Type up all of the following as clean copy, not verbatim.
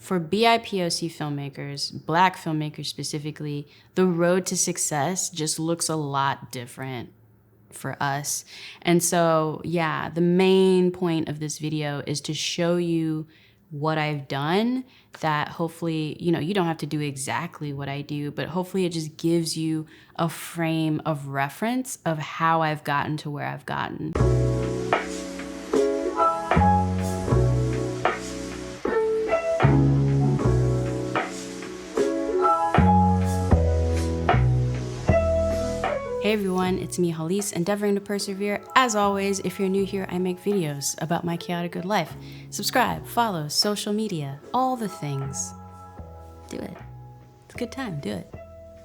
for BIPOC filmmakers, Black filmmakers specifically, the road to success just looks a lot different for us. And so, yeah, the main point of this video is to show you what I've done that hopefully, you don't have to do exactly what I do, but hopefully it just gives you a frame of reference of how I've gotten to where I've gotten. Hey everyone, it's me, Hallease, endeavoring to persevere. As always, if you're new here, I make videos about my chaotic good life. Subscribe, follow, social media, all the things. Do it. It's a good time, do it.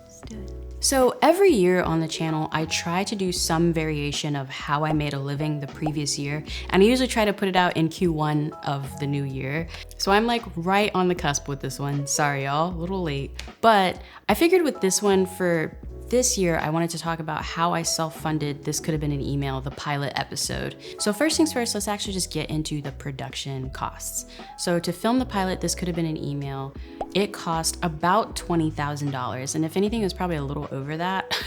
Just do it. So every year on the channel, I try to do some variation of how I made a living the previous year, and I usually try to put it out in Q1 of the new year. So I'm like right on the cusp with this one. Sorry y'all, a little late. But I figured with this one for this year, I wanted to talk about how I self-funded This Could Have Been an Email, the pilot episode. So first things first, let's actually just get into the production costs. So to film the pilot, This Could Have Been an Email, it cost about $20,000. And if anything, it was probably a little over that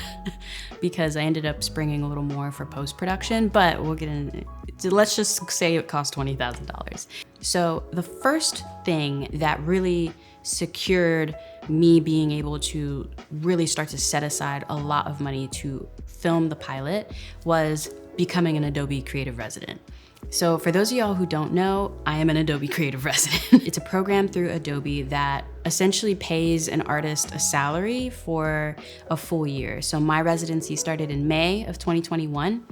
because I ended up springing a little more for post-production, but we'll get in. Let's just say it cost $20,000. So the first thing that really secured me being able to really start to set aside a lot of money to film the pilot was becoming an Adobe Creative Resident. So for those of y'all who don't know, I am an Adobe Creative Resident. It's a program through Adobe that essentially pays an artist a salary for a full year. So my residency started in May of 2021.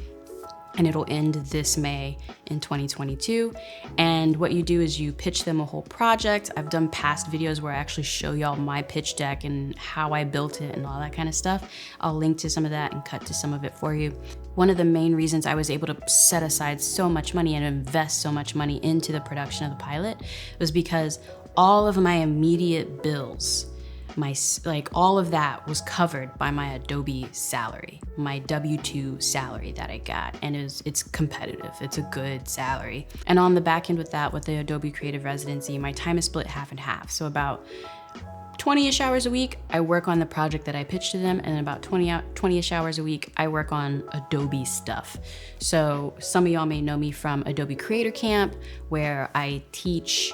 And it'll end this May in 2022. And what you do is you pitch them a whole project. I've done past videos where I actually show y'all my pitch deck and how I built it and all that kind of stuff. I'll link to some of that and cut to some of it for you. One of the main reasons I was able to set aside so much money and invest so much money into the production of the pilot was because all of my immediate bills, all of that was covered by my Adobe salary, my W-2 salary that I got. And it's competitive, it's a good salary. And on the back end with that, with the Adobe Creative Residency, my time is split half and half. So about 20-ish hours a week, I work on the project that I pitched to them, and then about 20-ish hours a week, I work on Adobe stuff. So some of y'all may know me from Adobe Creator Camp, where I teach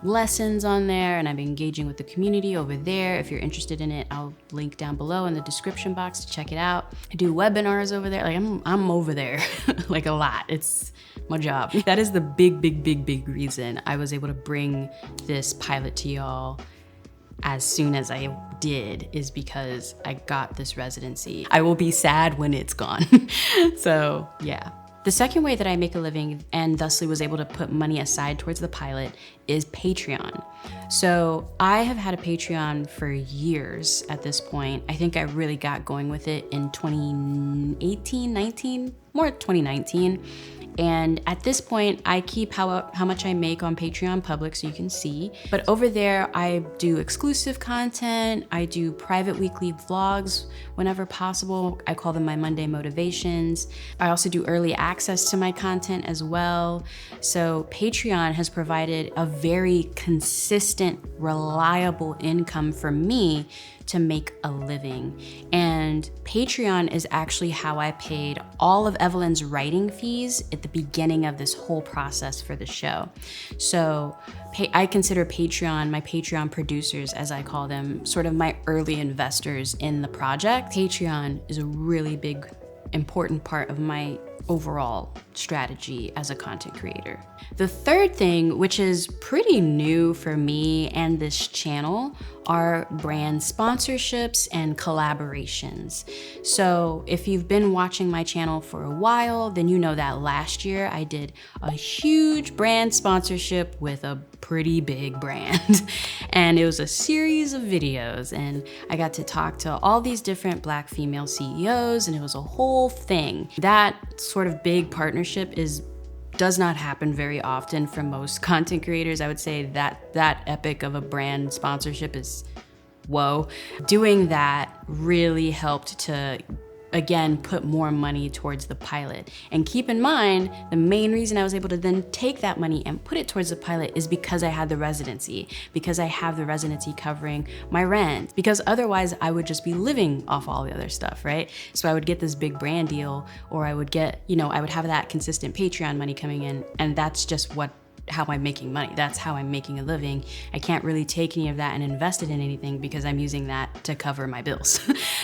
lessons on there, and I'm engaging with the community over there. If you're interested in it, I'll link down below in the description box to check it out. I do webinars over there. Like I'm over there like a lot. It's my job. That is the big reason I was able to bring this pilot to y'all as soon as I did, is because I got this residency. I will be sad when it's gone. So yeah. The second way that I make a living and thusly was able to put money aside towards the pilot is Patreon. So I have had a Patreon for years at this point. I think I really got going with it in 2018, 19, more 2019. And at this point, I keep how much I make on Patreon public so you can see. But over there, I do exclusive content. I do private weekly vlogs whenever possible. I call them my Monday motivations. I also do early access to my content as well. So Patreon has provided a very consistent, reliable income for me to make a living. And Patreon is actually how I paid all of Evelyn's writing fees at the beginning of this whole process for the show. So I consider Patreon, my Patreon producers, as I call them, sort of my early investors in the project. Patreon is a really big, important part of my overall strategy as a content creator. The third thing, which is pretty new for me and this channel, are brand sponsorships and collaborations. So if you've been watching my channel for a while, then you know that last year I did a huge brand sponsorship with a pretty big brand. And it was a series of videos, and I got to talk to all these different Black female CEOs, and it was a whole thing. That sort of big partnership does not happen very often for most content creators. I would say that epic of a brand sponsorship is whoa. Doing that really helped to again, put more money towards the pilot. And keep in mind, the main reason I was able to then take that money and put it towards the pilot is because I had the residency, because I have the residency covering my rent, because otherwise I would just be living off all the other stuff, right? So I would get this big brand deal, or I would get, I would have that consistent Patreon money coming in, and that's just how I'm making money. That's how I'm making a living. I can't really take any of that and invest it in anything because I'm using that to cover my bills.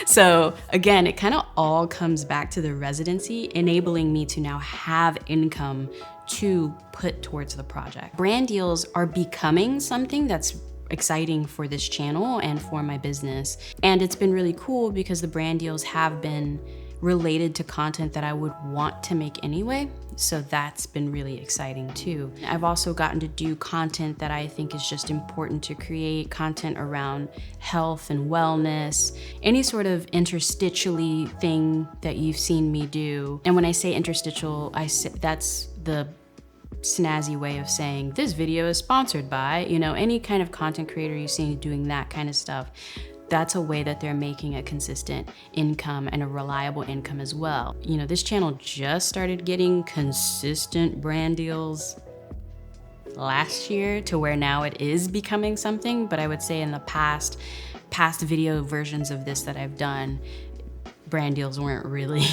So again, it kind of all comes back to the residency, enabling me to now have income to put towards the project. Brand deals are becoming something that's exciting for this channel and for my business. And it's been really cool because the brand deals have been related to content that I would want to make anyway. So that's been really exciting too. I've also gotten to do content that I think is just important to create, content around health and wellness, any sort of interstitially thing that you've seen me do. And when I say interstitial, that's the snazzy way of saying this video is sponsored by, any kind of content creator you see doing that kind of stuff. That's a way that they're making a consistent income and a reliable income as well. This channel just started getting consistent brand deals last year to where now it is becoming something, but I would say in the past video versions of this that I've done, brand deals weren't really,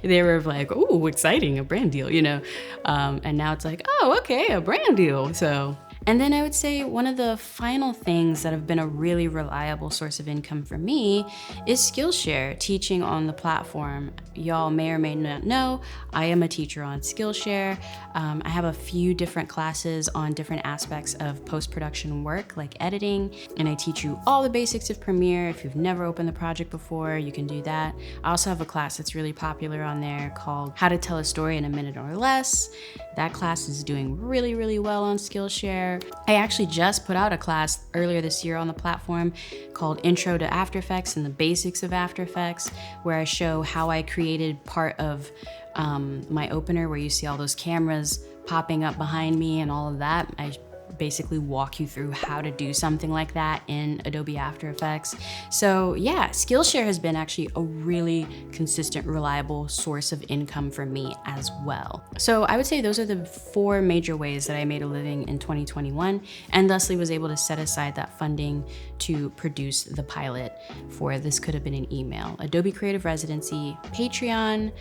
they were like, oh, exciting, a brand deal, and now it's like, oh, okay, a brand deal, so. And then I would say one of the final things that have been a really reliable source of income for me is Skillshare, teaching on the platform. Y'all may or may not know, I am a teacher on Skillshare. I have a few different classes on different aspects of post-production work, like editing, and I teach you all the basics of Premiere. If you've never opened the project before, you can do that. I also have a class that's really popular on there called How to Tell a Story in a Minute or Less. That class is doing really, really well on Skillshare. I actually just put out a class earlier this year on the platform called Intro to After Effects and the Basics of After Effects, where I show how I created part of my opener, where you see all those cameras popping up behind me and all of that. I basically walk you through how to do something like that in Adobe After Effects. So yeah, Skillshare has been actually a really consistent, reliable source of income for me as well. So I would say those are the 4 major ways that I made a living in 2021, and thusly was able to set aside that funding to produce the pilot for This Could Have Been an Email, Adobe Creative Residency, Patreon,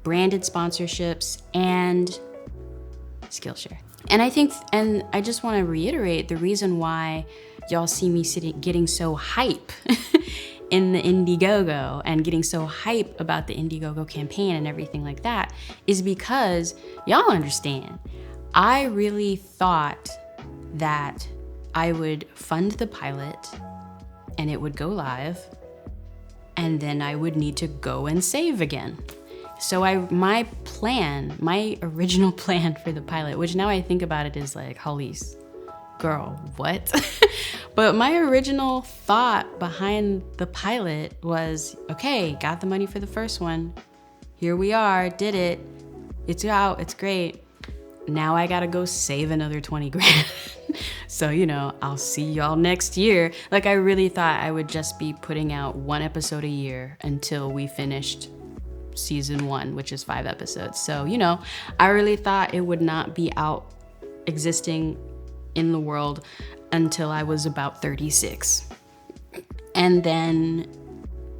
branded sponsorships, and Skillshare. And I just want to reiterate the reason why y'all see me getting so hype in the Indiegogo and getting so hype about the Indiegogo campaign and everything like that is because y'all understand. I really thought that I would fund the pilot and it would go live, and then I would need to go and save again. So my original plan for the pilot, which now I think about it is like, Hallease, girl, what? But my original thought behind the pilot was, okay, got the money for the first one. Here we are, did it. It's out, it's great. Now I gotta go save another 20 grand. So, I'll see y'all next year. Like, I really thought I would just be putting out 1 episode a year until we finished season 1, which is 5 episodes. So, I really thought it would not be out existing in the world until I was about 36. And then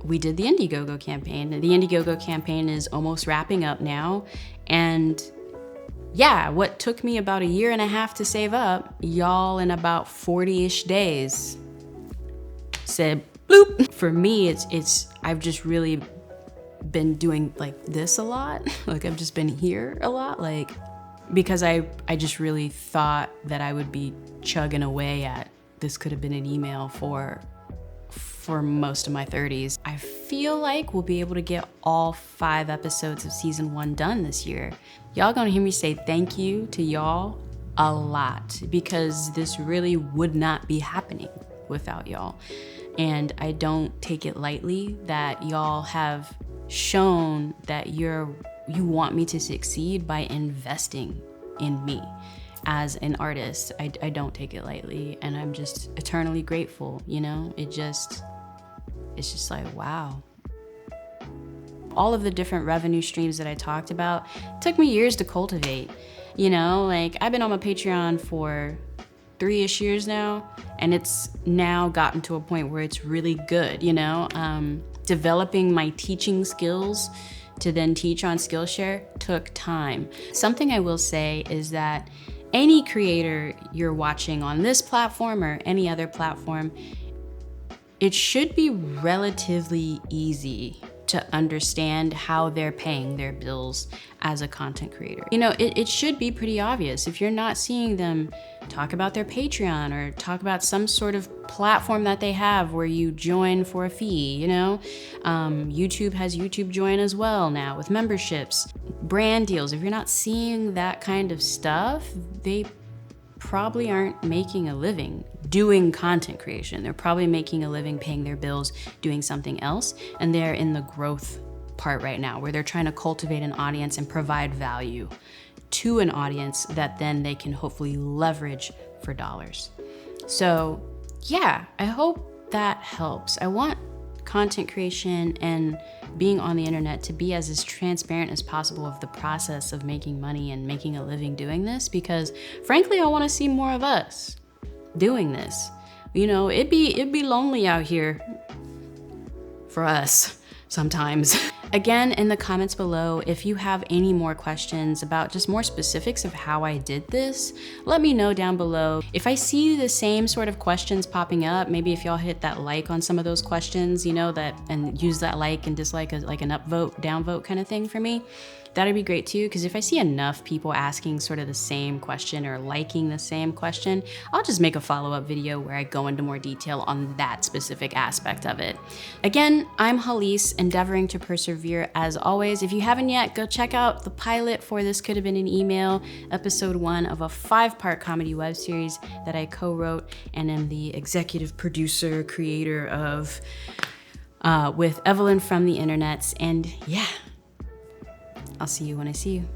we did the Indiegogo campaign. The Indiegogo campaign is almost wrapping up now. And yeah, what took me about 1.5 years to save up, y'all in about 40-ish days said bloop. For me, I've just really been doing like this a lot. Like, I've just been here a lot, like, because I just really thought that I would be chugging away at This Could Have Been an Email for most of my 30s. I feel like we'll be able to get all 5 episodes of season 1 done this year. Y'all gonna hear me say thank you to y'all a lot, because this really would not be happening without y'all. And I don't take it lightly that y'all have shown that you want me to succeed by investing in me as an artist. I don't take it lightly, and I'm just eternally grateful, It's just like, wow. All of the different revenue streams that I talked about took me years to cultivate. You know, like I've been on my Patreon for 3-ish years now, and it's now gotten to a point where it's really good, you know? Developing my teaching skills to then teach on Skillshare took time. Something I will say is that any creator you're watching on this platform or any other platform, it should be relatively easy to understand how they're paying their bills as a content creator. You know, it should be pretty obvious. If you're not seeing them talk about their Patreon or talk about some sort of platform that they have where you join for a fee, you know? YouTube has YouTube Join as well now with memberships, brand deals. If you're not seeing that kind of stuff, they probably aren't making a living doing content creation. They're probably making a living paying their bills, doing something else, and they're in the growth part right now where they're trying to cultivate an audience and provide value to an audience that then they can hopefully leverage for dollars. So yeah, I hope that helps. I want content creation and being on the internet to be as transparent as possible of the process of making money and making a living doing this, because frankly, I want to see more of us doing this. You know, it'd be lonely out here for us sometimes. Again, in the comments below, if you have any more questions about just more specifics of how I did this, let me know down below. If I see the same sort of questions popping up, maybe if y'all hit that like on some of those questions, you know, that, and use that like and dislike as like an upvote, downvote kind of thing for me, that'd be great too, because if I see enough people asking sort of the same question or liking the same question, I'll just make a follow-up video where I go into more detail on that specific aspect of it. Again, I'm Hallease, endeavoring to persevere as always. If you haven't yet, go check out the pilot for This Could Have Been an Email, episode 1 of a 5-part comedy web series that I co-wrote and am the executive producer, creator of, with Evelyn from the internets. And yeah, I'll see you when I see you.